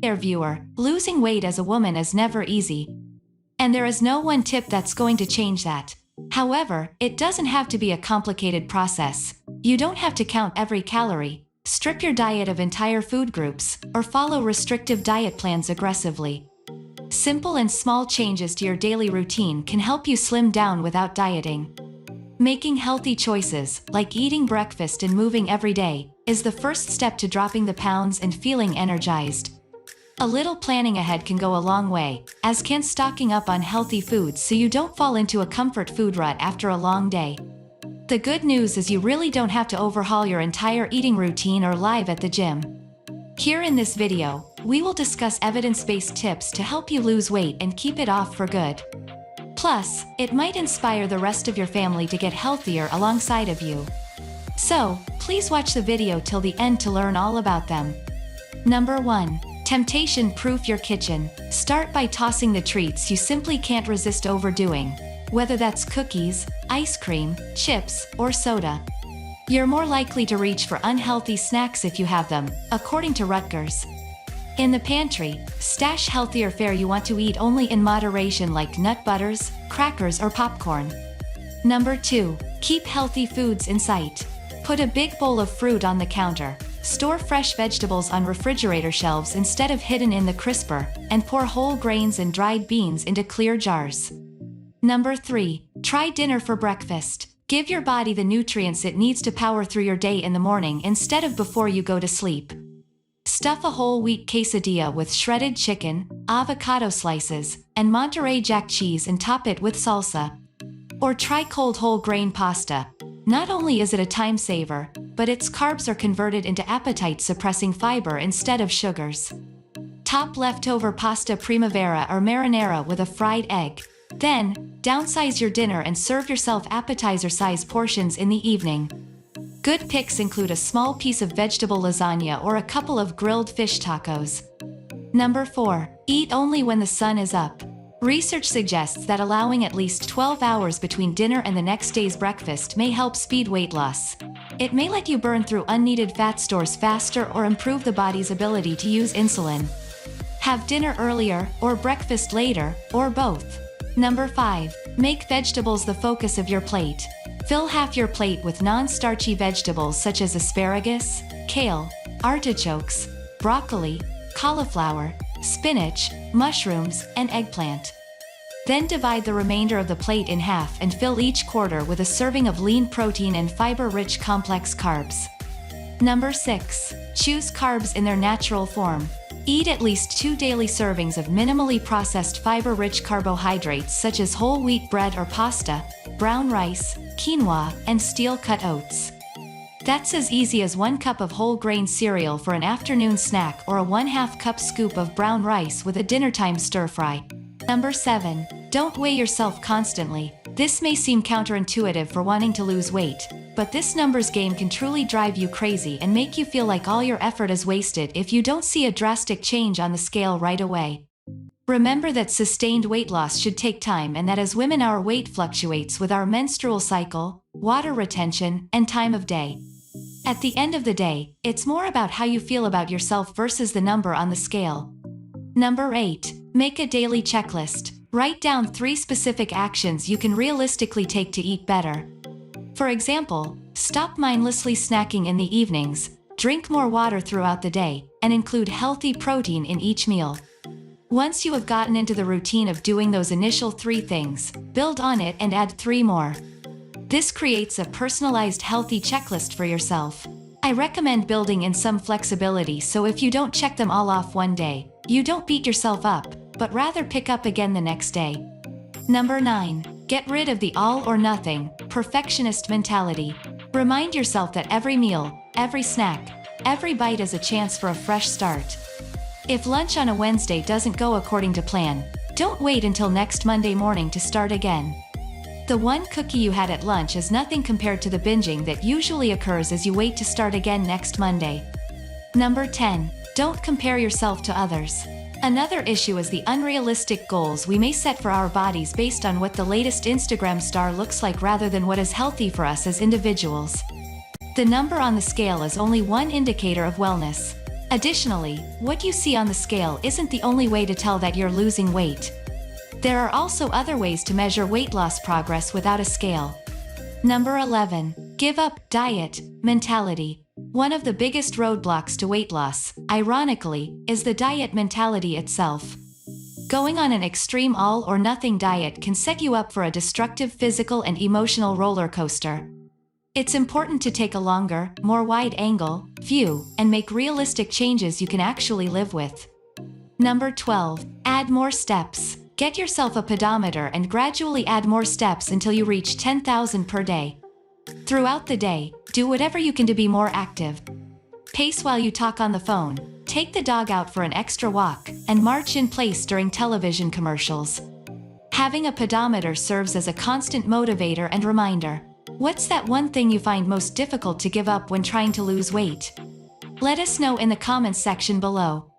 there, viewer, losing weight as a woman is never easy. And there is no one tip that's going to change that. However, it doesn't have to be a complicated process. You don't have to count every calorie, strip your diet of entire food groups, or follow restrictive diet plans aggressively. Simple and small changes to your daily routine can help you slim down without dieting. Making healthy choices, like eating breakfast and moving every day, is the first step to dropping the pounds and feeling energized. A little planning ahead can go a long way, as can stocking up on healthy foods so you don't fall into a comfort food rut after a long day. The good news is you really don't have to overhaul your entire eating routine or live at the gym. Here in this video, we will discuss evidence-based tips to help you lose weight and keep it off for good. Plus, it might inspire the rest of your family to get healthier alongside of you. So, please watch the video till the end to learn all about them. Number 1. Temptation-proof your kitchen. Start by tossing the treats you simply can't resist overdoing, whether that's cookies, ice cream, chips, or soda. You're more likely to reach for unhealthy snacks if you have them, according to Rutgers. In the pantry, stash healthier fare you want to eat only in moderation, like nut butters, crackers, or popcorn. Number 2. Keep healthy foods in sight. Put a big bowl of fruit on the counter. Store fresh vegetables on refrigerator shelves instead of hidden in the crisper, and pour whole grains and dried beans into clear jars. Number 3. Try dinner for breakfast. Give your body the nutrients it needs to power through your day in the morning instead of before you go to sleep. Stuff a whole wheat quesadilla with shredded chicken, avocado slices, and Monterey Jack cheese and top it with salsa. Or try cold whole grain pasta. Not only is it a time saver, but its carbs are converted into appetite-suppressing fiber instead of sugars. Top leftover pasta primavera or marinara with a fried egg. Then, downsize your dinner and serve yourself appetizer-sized portions in the evening. Good picks include a small piece of vegetable lasagna or a couple of grilled fish tacos. Number 4. Eat only when the sun is up. Research suggests that allowing at least 12 hours between dinner and the next day's breakfast may help speed weight loss. It may let you burn through unneeded fat stores faster or improve the body's ability to use insulin. Have dinner earlier, or breakfast later, or both. Number 5. Make vegetables the focus of your plate. Fill half your plate with non-starchy vegetables such as asparagus, kale, artichokes, broccoli, cauliflower, spinach, mushrooms, and eggplant. Then divide the remainder of the plate in half and fill each quarter with a serving of lean protein and fiber-rich complex carbs. Number 6. Choose carbs in their natural form. Eat at least 2 daily servings of minimally processed fiber-rich carbohydrates such as whole wheat bread or pasta, brown rice, quinoa, and steel-cut oats. That's as easy as 1 cup of whole grain cereal for an afternoon snack or a 1/2 cup scoop of brown rice with a dinnertime stir-fry. Number 7. Don't weigh yourself constantly. This may seem counterintuitive for wanting to lose weight, but this numbers game can truly drive you crazy and make you feel like all your effort is wasted if you don't see a drastic change on the scale right away. Remember that sustained weight loss should take time, and that as women our weight fluctuates with our menstrual cycle, water retention, and time of day. At the end of the day, it's more about how you feel about yourself versus the number on the scale. Number 8. Make a daily checklist. Write down 3 specific actions you can realistically take to eat better. For example, stop mindlessly snacking in the evenings, drink more water throughout the day, and include healthy protein in each meal. Once you have gotten into the routine of doing those initial 3 things, build on it and add 3 more. This creates a personalized healthy checklist for yourself. I recommend building in some flexibility, so if you don't check them all off one day, you don't beat yourself up, but rather pick up again the next day. Number 9. Get rid of the all-or-nothing, perfectionist mentality. Remind yourself that every meal, every snack, every bite is a chance for a fresh start. If lunch on a Wednesday doesn't go according to plan, don't wait until next Monday morning to start again. The one cookie you had at lunch is nothing compared to the binging that usually occurs as you wait to start again next Monday. Number 10. Don't compare yourself to others. Another issue is the unrealistic goals we may set for our bodies based on what the latest Instagram star looks like rather than what is healthy for us as individuals. The number on the scale is only one indicator of wellness. Additionally, what you see on the scale isn't the only way to tell that you're losing weight. There are also other ways to measure weight loss progress without a scale. Number 11. Give up diet mentality. One of the biggest roadblocks to weight loss, ironically, is the diet mentality itself. Going on an extreme all-or-nothing diet can set you up for a destructive physical and emotional roller coaster. It's important to take a longer, more wide-angle view and make realistic changes you can actually live with. Number 12. Add more steps. Get yourself a pedometer and gradually add more steps until you reach 10,000 per day. Throughout the day, do whatever you can to be more active. Pace while you talk on the phone, take the dog out for an extra walk, and march in place during television commercials. Having a pedometer serves as a constant motivator and reminder. What's that one thing you find most difficult to give up when trying to lose weight? Let us know in the comments section below.